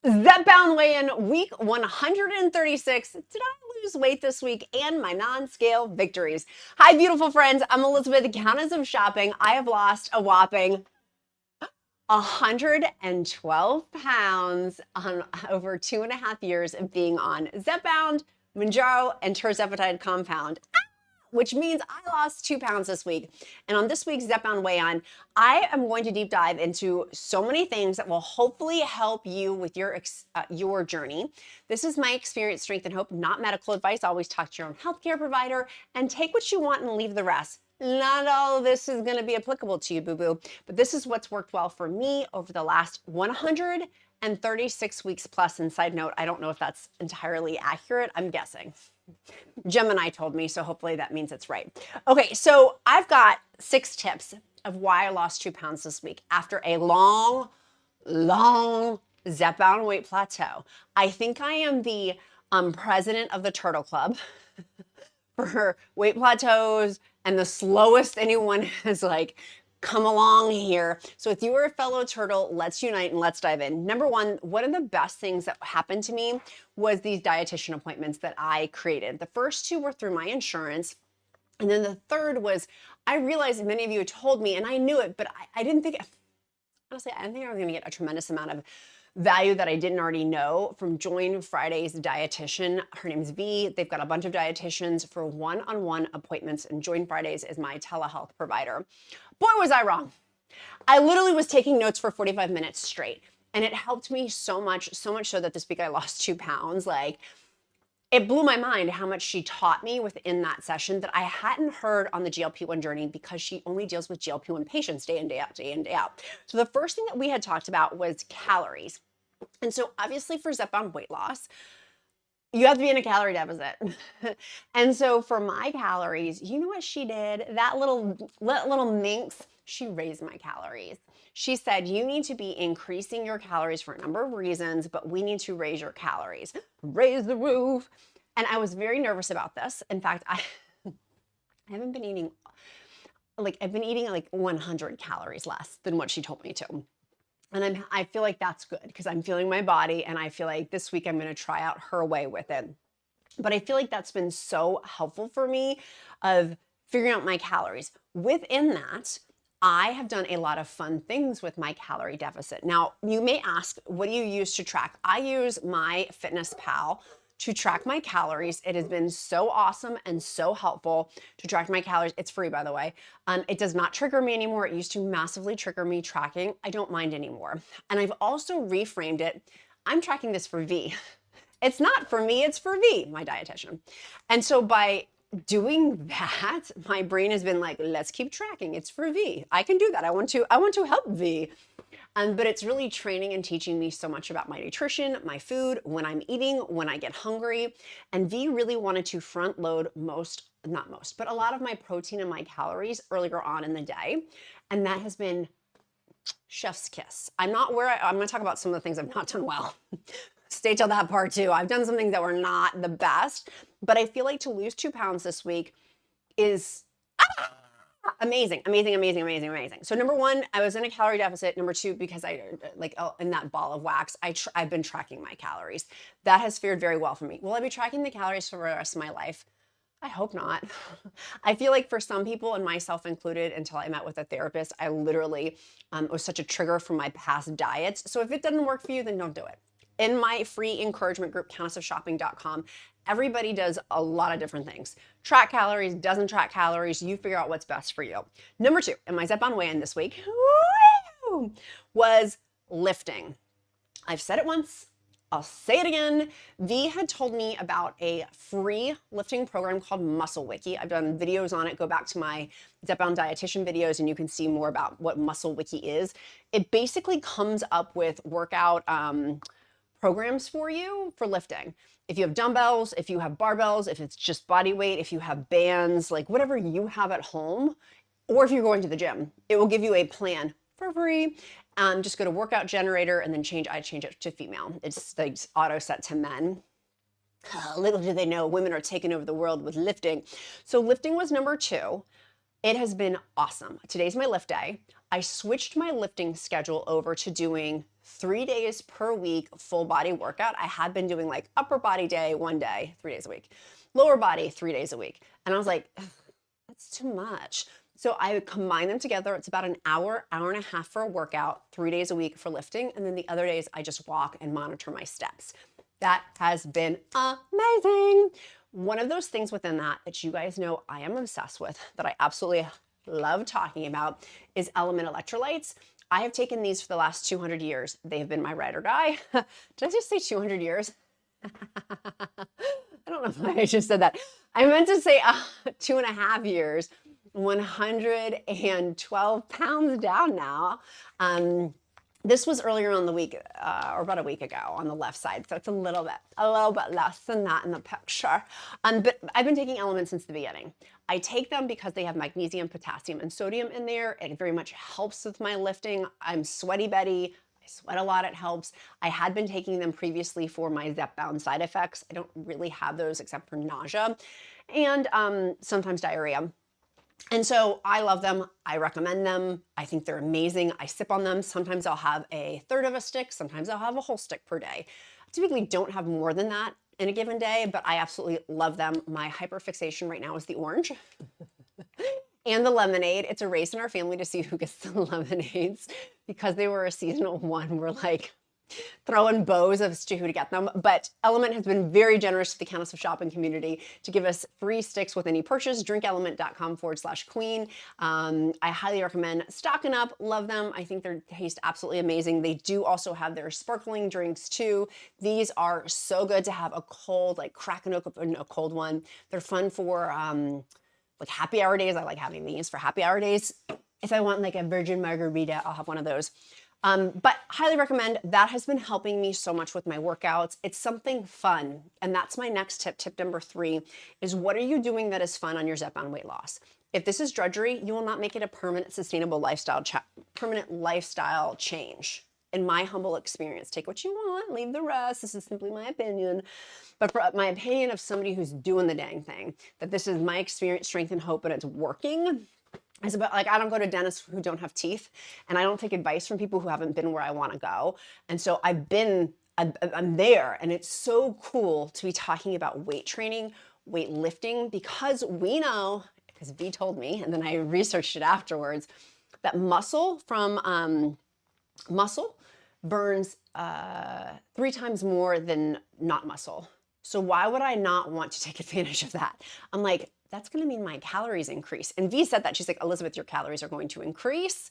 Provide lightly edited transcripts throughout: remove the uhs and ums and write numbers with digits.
Zepbound weigh-in week 136. Did I lose weight this week? And my non-scale victories. Hi, beautiful friends. I'm Elizabeth, Countess of Shopping. I have lost a whopping 112 pounds on over 2.5 years of being on Zepbound, Mounjaro, and TIRZEPATIDE compound, which means I lost 2 pounds this week. And on this week's Zepbound Weigh-On, I am going to deep dive into so many things that will hopefully help you with your journey. This is my experience, strength, and hope, not medical advice. Always talk to your own healthcare provider and take what you want and leave the rest. Not all of this is going to be applicable to you, boo-boo, but this is what's worked well for me over the last 136 weeks plus. And side note, I don't know if that's entirely accurate. I'm guessing. Gemini told me, so hopefully that means it's right. Okay, so I've got 6 tips of why I lost 2 pounds this week after a long Zepbound weight plateau. I think I am the president of the Turtle Club for weight plateaus and the slowest anyone has come along here. So if you are a fellow turtle, let's unite and let's dive in. Number one of the best things that happened to me was these dietitian appointments that I created. The first 2 were through my insurance. And then the third was, I realized many of you had told me, and I knew it, but I didn't think, honestly, I didn't think I was going to get a tremendous amount of value that I didn't already know from Join Friday's dietitian. Her name's V. They've got a bunch of dietitians for one-on-one appointments, and Join Fridays is my telehealth provider. Boy, was I wrong. I literally was taking notes for 45 minutes straight, and it helped me so much so that this week I lost 2 pounds. It blew my mind how much she taught me within that session that I hadn't heard on the GLP-1 journey, because she only deals with GLP-1 patients day in, day out, day in, day out. So the first thing that we had talked about was calories. And so obviously for Zepbound weight loss, you have to be in a calorie deficit. And so for my calories, you know what she did? That little minx, she raised my calories. She said, you need to be increasing your calories for a number of reasons, but we need to raise your calories. Raise the roof. And I was very nervous about this. In fact, I haven't been eating, I've been eating 100 calories less than what she told me to. And I feel like that's good because I'm feeling my body, and I feel like this week I'm going to try out her way with it. But I feel like that's been so helpful for me of figuring out my calories. Within that, I have done a lot of fun things with my calorie deficit. Now, you may ask, what do you use to track? I use MyFitnessPal to track my calories. It has been so awesome and so helpful to track my calories. It's free, by the way. It does not trigger me anymore. It used to massively trigger me tracking. I don't mind anymore. And I've also reframed it. I'm tracking this for V. It's not for me, it's for V, my dietitian. And so by doing that, my brain has been like, let's keep tracking. It's for V. I can do that. I want to help V. But it's really training and teaching me so much about my nutrition, my food, when I'm eating, when I get hungry. And V really wanted to front load but a lot of my protein and my calories earlier on in the day. And that has been chef's kiss. I'm going to talk about some of the things I've not done well. Stay till that part too. I've done some things that were not the best, but I feel like to lose 2 pounds this week is amazing. So number 1, I was in a calorie deficit. Number 2, because in that ball of wax, I've been tracking my calories. That has fared very well for me. Will I be tracking the calories for the rest of my life? I hope not. I feel like for some people, and myself included, until I met with a therapist, I literally was such a trigger from my past diets. So if it doesn't work for you, then don't do it. In my free encouragement group, countessofshopping.com, everybody does a lot of different things. Track calories, doesn't track calories, you figure out what's best for you. Number 2, in my Zepbound weigh-in this week, was lifting. I've said it once, I'll say it again. V had told me about a free lifting program called Muscle Wiki. I've done videos on it. Go back to my Zepbound dietitian videos and you can see more about what Muscle Wiki is. It basically comes up with workout programs for you for lifting. If you have dumbbells, if you have barbells, if it's just body weight, if you have bands, whatever you have at home, or if you're going to the gym, it will give you a plan for free. Just go to workout generator and then I change it to female. It's auto set to men. Little do they know, women are taking over the world with lifting. So lifting was number 2. It has been awesome. Today's my lift day. I switched my lifting schedule over to doing 3 days per week full body workout. I had been doing like upper body day 1 day, 3 days a week, lower body 3 days a week. And I was like, that's too much. So I combine them together. It's about an hour, hour and a half for a workout, 3 days a week for lifting. And then the other days I just walk and monitor my steps. That has been amazing. One of those things within that you guys know I am obsessed with, that I absolutely love talking about, is LMNT electrolytes. I have taken these for the last 200 years. They have been my ride or die. Did I just say 200 years? I don't know why I just said that. I meant to say 2.5 years, 112 pounds down now. This was earlier on the week, or about a week ago on the left side. So it's a little bit less than that in the picture. But I've been taking LMNT since the beginning. I take them because they have magnesium, potassium, and sodium in there. It very much helps with my lifting. I'm sweaty Betty. I sweat a lot, it helps. I had been taking them previously for my Zepbound side effects. I don't really have those except for nausea and sometimes diarrhea. And so I love them. I recommend them. I think they're amazing. I sip on them. Sometimes I'll have a third of a stick. Sometimes I'll have a whole stick per day. I typically don't have more than that in a given day, but I absolutely love them. My hyperfixation right now is the orange and the lemonade. It's a race in our family to see who gets the lemonades because they were a seasonal one. We're like throwing bows as to who to get them. But LMNT has been very generous to the Countess of Shopping community to give us free sticks with any purchase. DrinkElement.com/queen. I highly recommend stocking up. Love them. I think they taste absolutely amazing. They do also have their sparkling drinks too. These are so good to have a cold, like cracking open a cold one. They're fun for like happy hour days. I like having these for happy hour days. If I want like a virgin margarita, I'll have one of those. But highly recommend. That has been helping me so much with my workouts. It's something fun. And that's my next tip. Tip number 3 is, what are you doing that is fun on your Zepbound weight loss? If this is drudgery, you will not make it a permanent, sustainable lifestyle change. In my humble experience, take what you want, leave the rest. This is simply my opinion. But for my opinion of somebody who's doing the dang thing, that this is my experience, strength, and hope, and it's working. It's about, like, I don't go to dentists who don't have teeth, and I don't take advice from people who haven't been where I want to go. And so I'm there, and it's so cool to be talking about weight training, weight lifting, because we know, because V told me, and then I researched it afterwards, that muscle burns 3 times more than not muscle. So why would I not want to take advantage of that? I'm like, that's going to mean my calories increase. And V said that. She's like, Elizabeth, your calories are going to increase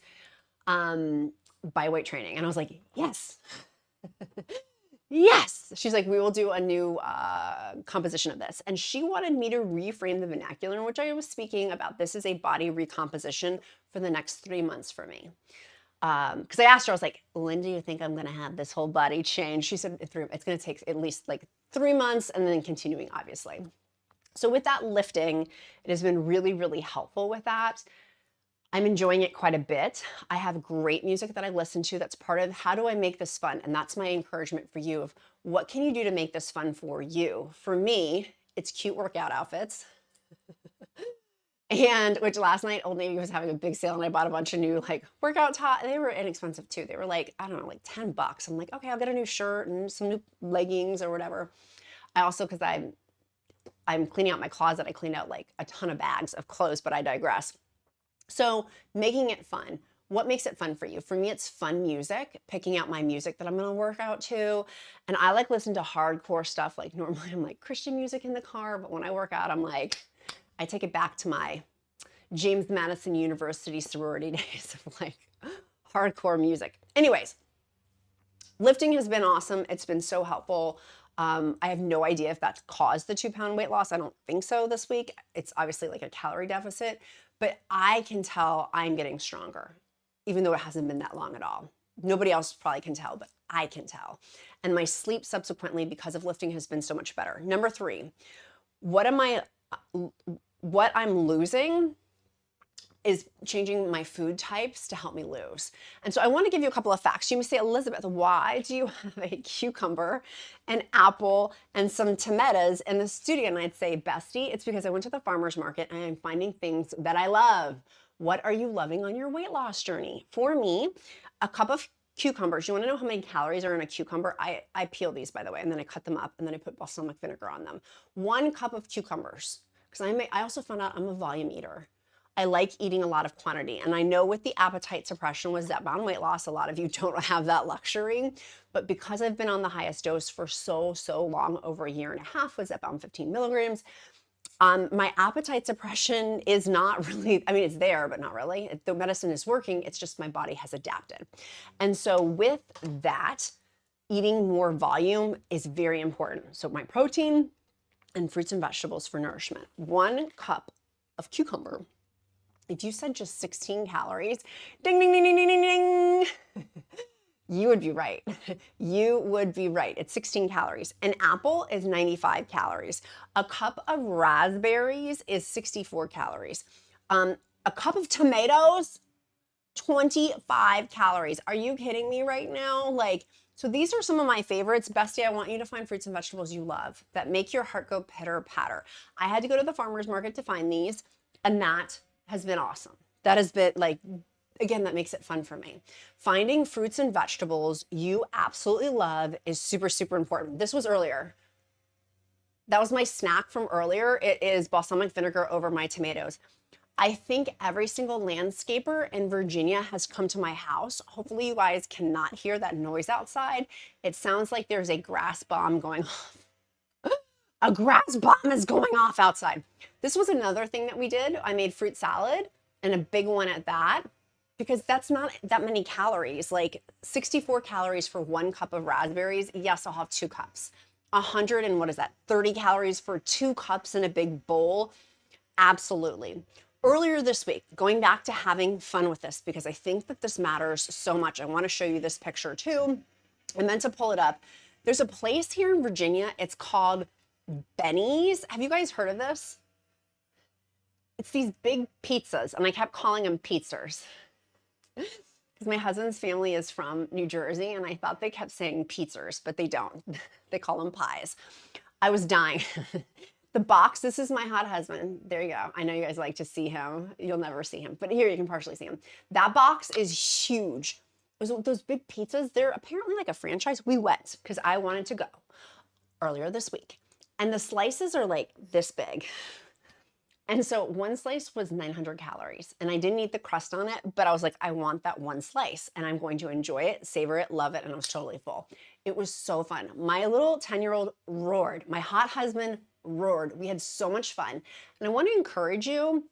by weight training. And I was like, yes. Yes. She's like, we will do a new composition of this. And she wanted me to reframe the vernacular in which I was speaking about. This is a body recomposition for the next 3 months for me. Because I asked her, I was like, Linda, you think I'm going to have this whole body change? She said, it's going to take at least like 3 months and then continuing, obviously. So with that lifting, it has been really, really helpful with that. I'm enjoying it quite a bit. I have great music that I listen to that's part of how do I make this fun? And that's my encouragement for you of what can you do to make this fun for you? For me, it's cute workout outfits. And which last night Old Navy was having a big sale and I bought a bunch of new like workout tops. They were inexpensive too. They were like, I don't know, like $10. I'm like, okay, I'll get a new shirt and some new leggings or whatever. I also, because I'm cleaning out my closet, I cleaned out like a ton of bags of clothes, but I digress. So making it fun. What makes it fun for you? For me, it's fun music, picking out my music that I'm going to work out to. And I like listen to hardcore stuff. Like normally I'm like Christian music in the car, but when I work out, I'm like, I take it back to my James Madison University sorority days of like hardcore music. Anyways, lifting has been awesome. It's been so helpful. I have no idea if that's caused the 2-pound weight loss. I don't think so this week. It's obviously like a calorie deficit, but I can tell I'm getting stronger, even though it hasn't been that long at all. Nobody else probably can tell, but I can tell. And my sleep subsequently, because of lifting, has been so much better. Number 3, what I'm losing is changing my food types to help me lose. And so I want to give you a couple of facts. You may say, Elizabeth, why do you have a cucumber, an apple, and some tomatoes in the studio? And I'd say, bestie, it's because I went to the farmer's market and I'm finding things that I love. What are you loving on your weight loss journey? For me, a cup of cucumbers. You want to know how many calories are in a cucumber? I peel these, by the way, and then I cut them up and then I put balsamic vinegar on them. 1 cup of cucumbers, because I also found out I'm a volume eater. I like eating a lot of quantity. And I know with the appetite suppression with Zepbound weight loss, a lot of you don't have that luxury. But because I've been on the highest dose for so long, over a year and a half with Zepbound 15 milligrams, my appetite suppression is not really, I mean, it's there, but not really. The medicine is working. It's just my body has adapted. And so with that, eating more volume is very important. So my protein and fruits and vegetables for nourishment. 1 cup of cucumber. If you said just 16 calories, ding, ding, ding, ding, ding, ding, ding, you would be right. You would be right. It's 16 calories. An apple is 95 calories. A cup of raspberries is 64 calories. A cup of tomatoes, 25 calories. Are you kidding me right now? Like, so these are some of my favorites. Bestie, I want you to find fruits and vegetables you love that make your heart go pitter patter. I had to go to the farmer's market to find these, and that has been awesome. That has been like, again, that makes it fun for me. Finding fruits and vegetables you absolutely love is super important. This was earlier. That was my snack from earlier. It is balsamic vinegar over my tomatoes. I think every single landscaper in Virginia has come to my house. Hopefully you guys cannot hear that noise outside. It sounds like there's a grass bomb going off. A grass bomb is going off outside. This was another thing that we did. I made fruit salad, and a big one at that, because that's not that many calories. Like 64 calories for 1 cup of raspberries. Yes, I'll have 2 cups. 100 and what is that? 30 calories for 2 cups in a big bowl. Absolutely. Earlier this week, going back to having fun with this, because I think that this matters so much. I want to show you this picture too. I meant to pull it up. There's a place here in Virginia. It's called Benny's. Have you guys heard of this? It's these big pizzas, and I kept calling them pizzas because my husband's family is from New Jersey, and I thought they kept saying pizzas, but they don't. They call them pies. I was dying. The box, this is my hot husband. There you go. I know you guys like to see him. You'll never see him, but here you can partially see him. That box is huge. Those big pizzas, they're apparently like a franchise. We went because I wanted to go earlier this week. And the slices are like this big. And so 1 slice was 900 calories, and I didn't eat the crust on it, but I was like, I want that 1 slice and I'm going to enjoy it, savor it, love it. And I was totally full. It was so fun. My little 10-year-old roared. My hot husband roared. We had so much fun. And I want to encourage you.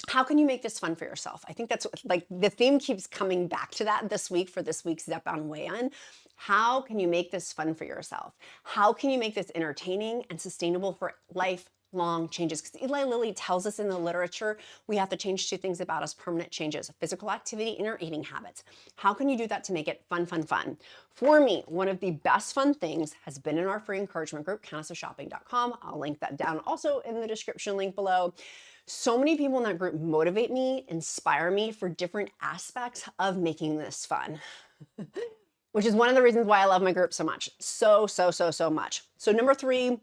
How can you make this fun for yourself? I think that's like the theme keeps coming back to that this week for this week's Zepbound Weigh-In. How can you make this fun for yourself? How can you make this entertaining and sustainable for lifelong changes? Because Eli Lilly tells us in the literature, we have to change 2 things about us, permanent changes: physical activity and our eating habits. How can you do that to make it fun? For me, one of the best fun things has been in our free encouragement group, countessofshopping.com. I'll link that down also in the description link below. So many people in that group motivate me, inspire me for different aspects of making this fun. Which is one of the reasons why I love my group so much. So much. So number 3,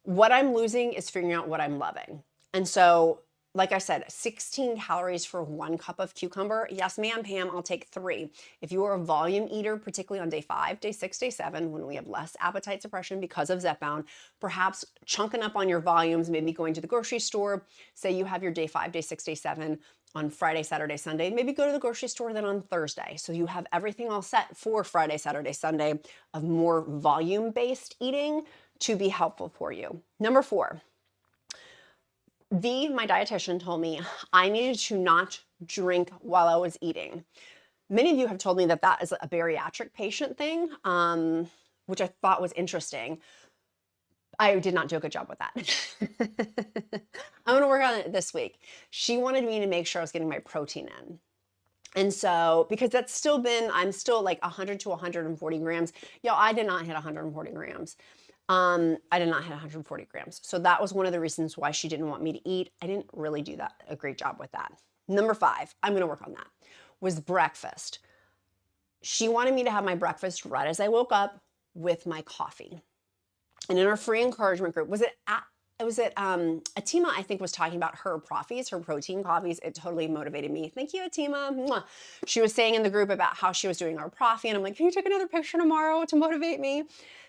what I'm losing is figuring out what I'm loving. And so, like I said, 16 calories for 1 cup of cucumber. Yes, ma'am, Pam, I'll take 3. If you are a volume eater, particularly on day 5, day 6, day 7, when we have less appetite suppression because of Zepbound, perhaps chunking up on your volumes, maybe going to the grocery store. Say you have your day 5, day 6, day 7 on Friday, Saturday, Sunday. Maybe go to the grocery store then on Thursday. So you have everything all set for Friday, Saturday, Sunday of more volume-based eating to be helpful for you. Number 4. My dietitian told me I needed to not drink while I was eating. Many of you have told me that that is a bariatric patient thing, which I thought was interesting. I did not do a good job with that. I'm gonna work on it this week. She wanted me to make sure I was getting my protein in. And so, because I'm still like 100 to 140 grams. Yo, I did not hit 140 grams. I did not hit 140 grams. So that was one of the reasons why she didn't want me to eat. I didn't really do a great job with that. Number 5, I'm gonna work on that, was breakfast. She wanted me to have my breakfast right as I woke up with my coffee. And in our free encouragement group, Atima, I think, was talking about her proffies, her protein coffees. It totally motivated me. Thank you, Atima. Mwah. She was saying in the group about how she was doing our proffie, and I'm like, can you take another picture tomorrow to motivate me?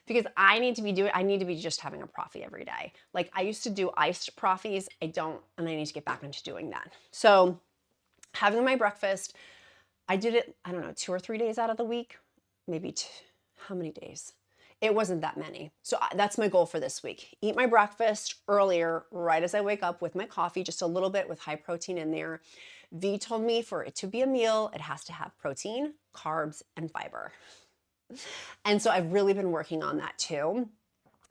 Because I need to be just having a proffie every day. Like, I used to do iced proffies. I don't, and I need to get back into doing that. So having my breakfast, I did it, I don't know, 2 or 3 days out of the week, maybe how many days? It wasn't that many. So that's my goal for this week. Eat my breakfast earlier, right as I wake up with my coffee, just a little bit with high protein in there. V told me for it to be a meal, it has to have protein, carbs, and fiber. And so I've really been working on that too.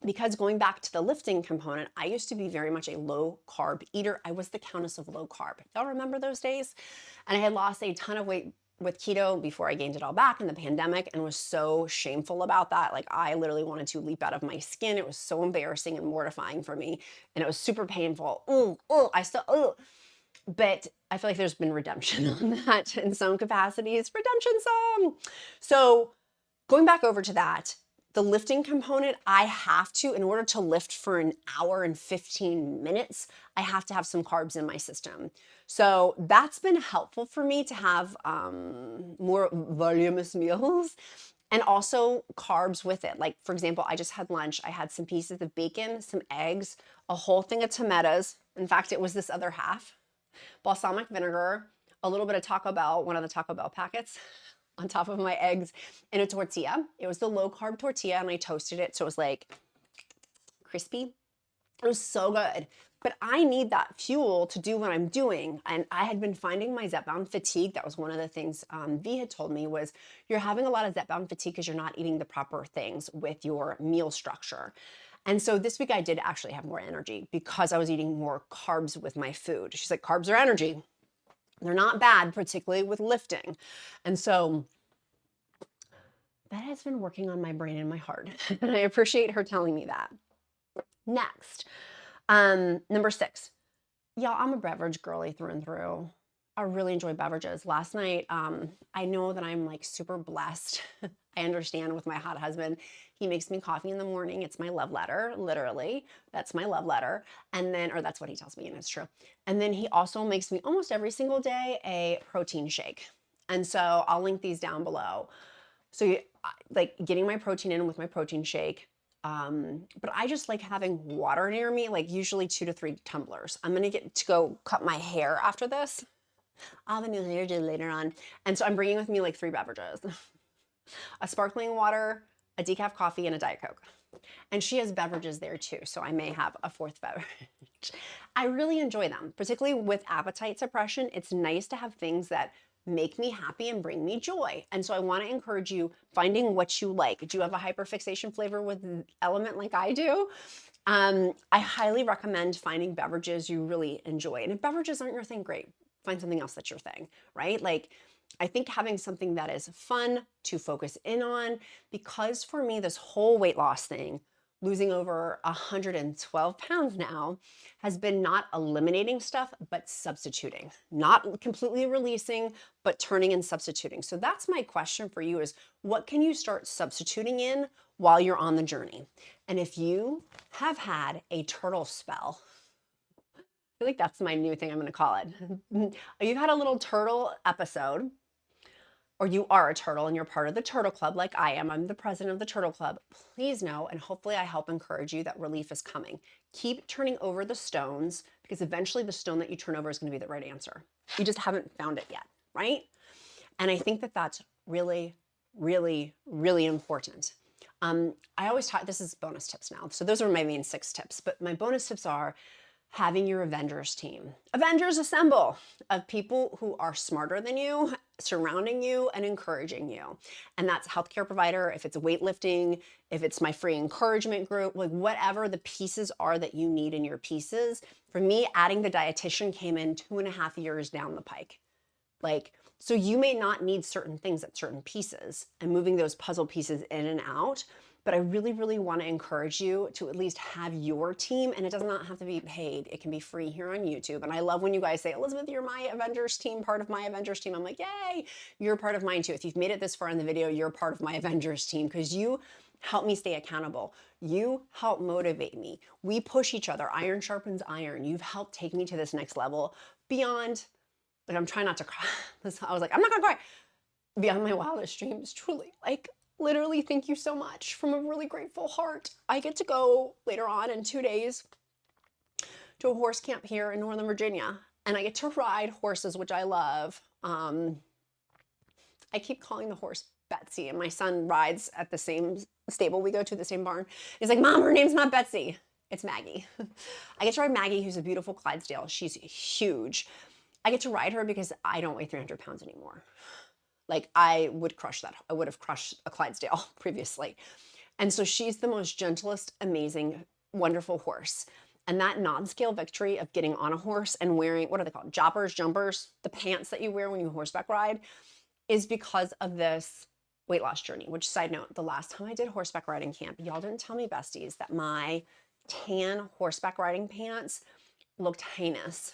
Because going back to the lifting component, I used to be very much a low carb eater. I was the Countess of low carb. Y'all remember those days? And I had lost a ton of weight with keto before I gained it all back in the pandemic, and was so shameful about that. Like, I literally wanted to leap out of my skin. It was so embarrassing and mortifying for me, and it was super painful. But I feel like there's been redemption on that in some capacities. Redemption song. So going back over to that, the lifting component, I have to, in order to lift for an hour and 15 minutes, I have to have some carbs in my system. So that's been helpful for me to have more voluminous meals, and also carbs with it. Like, for example, I just had lunch. I had some pieces of bacon, some eggs, a whole thing of tomatoes. In fact, it was this other half, balsamic vinegar, a little bit of Taco Bell, one of the Taco Bell packets, on top of my eggs, in a tortilla. It was the low carb tortilla, and I toasted it so it was like crispy. It was so good. But I need that fuel to do what I'm doing. And I had been finding my Zepbound fatigue. That was one of the things V had told me, was you're having a lot of Zepbound fatigue because you're not eating the proper things with your meal structure. And so this week I did actually have more energy because I was eating more carbs with my food. She's like, carbs are energy. They're not bad, particularly with lifting. And so that has been working on my brain and my heart. And I appreciate her telling me that. Next, number 6. Y'all, I'm a beverage girly through and through. I really enjoy beverages. Last night, I know that I'm like super blessed. I understand with my hot husband, he makes me coffee in the morning. It's my love letter, literally. That's my love letter. And then, or that's what he tells me, and it's true. And then he also makes me almost every single day a protein shake. And so I'll link these down below. So like getting my protein in with my protein shake. But I just like having water near me, like usually 2 to 3 tumblers. I'm gonna get to go cut my hair after this. I'll have a new hair day later on. And so I'm bringing with me like 3 beverages. A sparkling water, a decaf coffee, and a Diet Coke. And she has beverages there too, so I may have a 4th beverage. I really enjoy them, particularly with appetite suppression. It's nice to have things that make me happy and bring me joy. And so I want to encourage you finding what you like. Do you have a hyperfixation flavor with Element like I do? I highly recommend finding beverages you really enjoy. And if beverages aren't your thing, great. Find something else that's your thing, right? Like, I think having something that is fun to focus in on, because for me, this whole weight loss thing, losing over 112 pounds now, has been not eliminating stuff, but substituting. Not completely releasing, but turning and substituting. So that's my question for you, is what can you start substituting in while you're on the journey? And if you have had a turtle spell, I feel like that's my new thing I'm gonna call it. You've had a little turtle episode, or you are a turtle and you're part of the Turtle Club like I am, I'm the president of the Turtle Club, please know, and hopefully I help encourage you, that relief is coming. Keep turning over the stones, because eventually the stone that you turn over is going to be the right answer. You just haven't found it yet, right? And I think that that's really, really, really important. I always talk, this is bonus tips now. So those are my main 6 tips, but my bonus tips are having your Avengers team. Avengers assemble, of people who are smarter than you, surrounding you and encouraging you. And that's healthcare provider, if it's weightlifting, if it's my free encouragement group, like whatever the pieces are that you need in your pieces. For me, adding the dietitian came in 2.5 years down the pike. Like, so you may not need certain things at certain pieces, and moving those puzzle pieces in and out. but I really, really want to encourage you to at least have your team, and it does not have to be paid. It can be free here on YouTube. And I love when you guys say, Elizabeth, you're my Avengers team, part of my Avengers team. I'm like, yay, you're part of mine too. If you've made it this far in the video, you're part of my Avengers team because you help me stay accountable. You help motivate me. We push each other. Iron sharpens iron. You've helped take me to this next level beyond, like, I'm trying not to cry. I was like, I'm not gonna cry. Beyond my wildest dreams, truly. Like, literally, thank you so much from a really grateful heart. I get to go later on in 2 days to a horse camp here in Northern Virginia, and I get to ride horses, which I love. I keep calling the horse Betsy, and my son rides at the same stable we go to, the same barn. He's like, Mom, her name's not Betsy. It's Maggie. I get to ride Maggie, who's a beautiful Clydesdale. She's huge. I get to ride her because I don't weigh 300 pounds anymore. Like, I would crush that. I would have crushed a Clydesdale previously. And so she's the most gentlest, amazing, wonderful horse. And that non-scale victory of getting on a horse and wearing, what are they called? Joppers, jumpers, the pants that you wear when you horseback ride, is because of this weight loss journey. Which, side note, the last time I did horseback riding camp, y'all didn't tell me, besties, that my tan horseback riding pants looked heinous.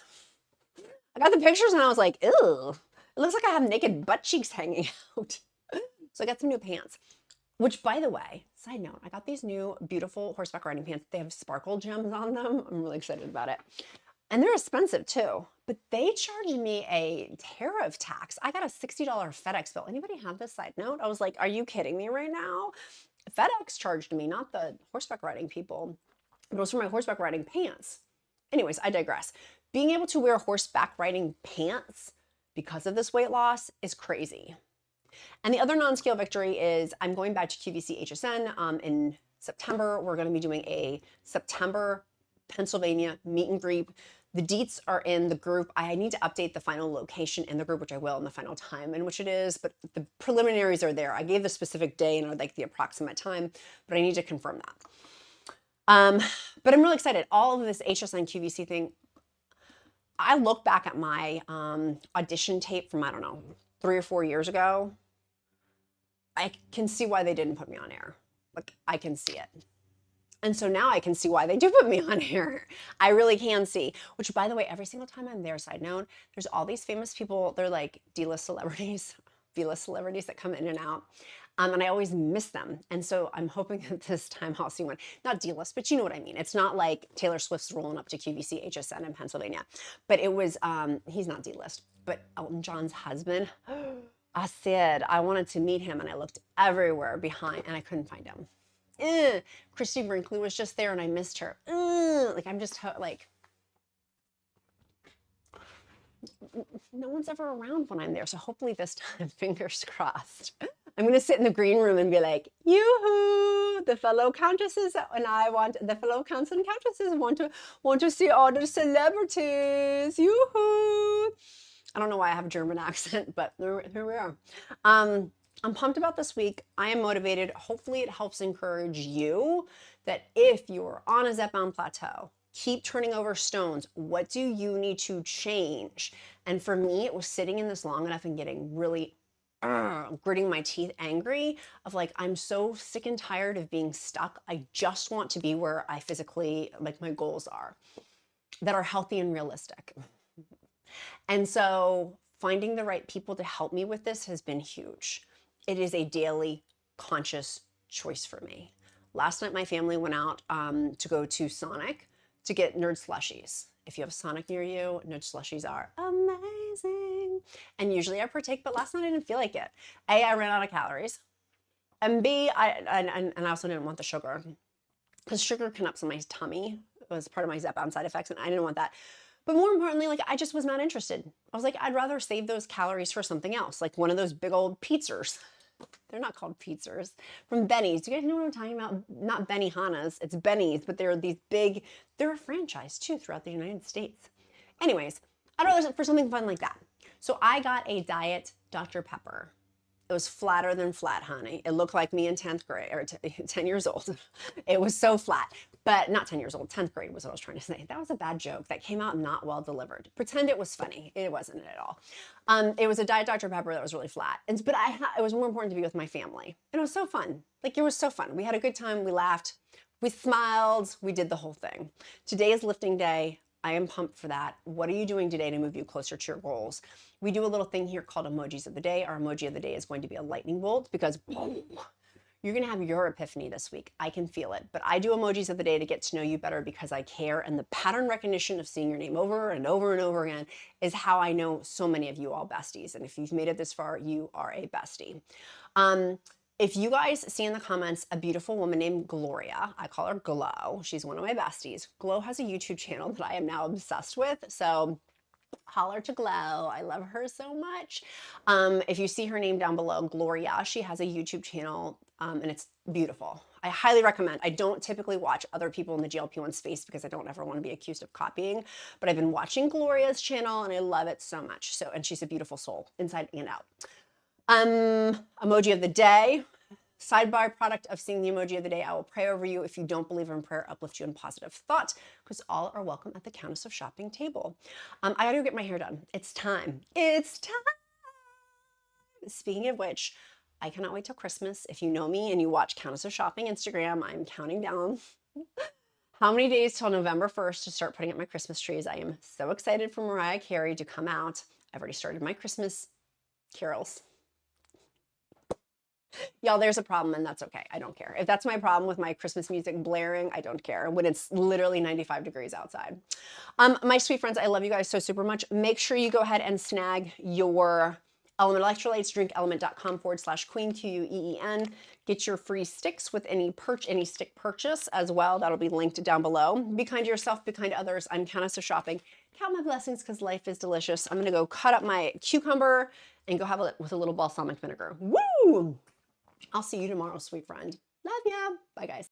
I got the pictures and I was like, ew. It looks like I have naked butt cheeks hanging out. So I got some new pants, which, by the way, side note, I got these new beautiful horseback riding pants. They have sparkle gems on them. I'm really excited about it. And they're expensive too, but they charged me a tariff tax. I got a $60 FedEx bill. Anybody have this, side note? I was like, are you kidding me right now? FedEx charged me, not the horseback riding people. It was for my horseback riding pants. Anyways, I digress. Being able to wear horseback riding pants because of this weight loss is crazy. And the other non-scale victory is I'm going back to QVC HSN in September. We're going to be doing a September Pennsylvania meet and greet. The deets are in the group. I need to update the final location in the group, which I will, in the final time in which it is, but the preliminaries are there. I gave the specific day and like the approximate time, but I need to confirm that. But I'm really excited. All of this HSN QVC thing, I look back at my audition tape from, I don't know, 3 or 4 years ago. I can see why they didn't put me on air. Like, I can see it. And so now I can see why they do put me on air. I really can see, which, by the way, every single time I'm there, side note, there's all these famous people. They're like D-list celebrities, B-list celebrities that come in and out. And I always miss them. And so I'm hoping that this time I'll see one. Not D-list, but you know what I mean. It's not like Taylor Swift's rolling up to QVC HSN in Pennsylvania. But it was, he's not D-list, but Elton John's husband. I said I wanted to meet him, and I looked everywhere behind, and I couldn't find him. Christy Brinkley was just there, and I missed her. Like, I'm just like, no one's ever around when I'm there. So hopefully this time, fingers crossed, I'm going to sit in the green room and be like, yoo-hoo, the fellow countesses, and the fellow counts and countesses want to see all the celebrities. Yoo-hoo. I don't know why I have a German accent, but here we are. I'm pumped about this week. I am motivated. Hopefully it helps encourage you that if you're on a Zepbound plateau, keep turning over stones. What do you need to change? And for me, it was sitting in this long enough and getting really gritting my teeth angry of like, I'm so sick and tired of being stuck. I just want to be where I physically, like, my goals are, that are healthy and realistic. And so finding the right people to help me with this has been huge. It is a daily conscious choice for me. Last night, my family went out to go to Sonic to get Nerd Slushies. If you have a Sonic near you, Nerd Slushies are amazing. And usually I partake, but last night I didn't feel like it. A, I ran out of calories. And B, I also didn't want the sugar, because sugar can upset my tummy. It was part of my Zepbound side effects, and I didn't want that. But more importantly, like, I just was not interested. I was like, I'd rather save those calories for something else, like one of those big old pizzas. They're not called pizzas. From Benny's. Do you guys know what I'm talking about? Not Benihana's, it's Benny's, but they're these big, they're a franchise too throughout the United States. Anyways, I'd rather for something fun like that. So I got a Diet Dr. Pepper. It was flatter than flat, honey. It looked like me in 10th grade, or 10 years old. It was so flat. but not 10 years old, 10th grade was what I was trying to say. That was a bad joke. That came out not well delivered. Pretend it was funny. It wasn't at all. It was a Diet Dr. Pepper that was really flat. But it was more important to be with my family. And it was so fun. Like, it was so fun. We had a good time. We laughed. We smiled. We did the whole thing. Today is lifting day. I am pumped for that. What are you doing today to move you closer to your goals? We do a little thing here called emojis of the day. Our emoji of the day is going to be a lightning bolt because you're going to have your epiphany this week. I can feel it. But I do emojis of the day to get to know you better because I care. And the pattern recognition of seeing your name over and over and over again is how I know so many of you all besties. And if you've made it this far, you are a bestie. If you guys see in the comments a beautiful woman named Gloria, I call her Glow. She's one of my besties. Glow has a YouTube channel that I am now obsessed with. So holler to Glow. I love her so much. If you see her name down below, Gloria, she has a YouTube channel and it's beautiful. I highly recommend. I don't typically watch other people in the GLP-1 space because I don't ever want to be accused of copying, but I've been watching Gloria's channel and I love it so much. So, and she's a beautiful soul inside and out. Emoji of the day. Sidebar product of seeing the emoji of the day. I will pray over you. If you don't believe in prayer, uplift you in positive thought, because all are welcome at the Countess of Shopping table. I gotta go get my hair done. It's time. It's time. Speaking of which, I cannot wait till Christmas. If you know me and you watch Countess of Shopping Instagram, I'm counting down how many days till November 1st to start putting up my Christmas trees. I am so excited for Mariah Carey to come out. I've already started my Christmas carols. Y'all, there's a problem and that's okay. I don't care. If that's my problem with my Christmas music blaring, I don't care when it's literally 95 degrees outside. My sweet friends, I love you guys so super much. Make sure you go ahead and snag your Element Electrolytes, drinkelement.com/queen, QUEEN. Get your free sticks with any stick purchase as well. That'll be linked down below. Be kind to yourself, be kind to others. I'm Countess of Shopping. Count my blessings because life is delicious. I'm gonna go cut up my cucumber and go have it with a little balsamic vinegar. Woo! I'll see you tomorrow, sweet friend. Love ya. Bye, guys.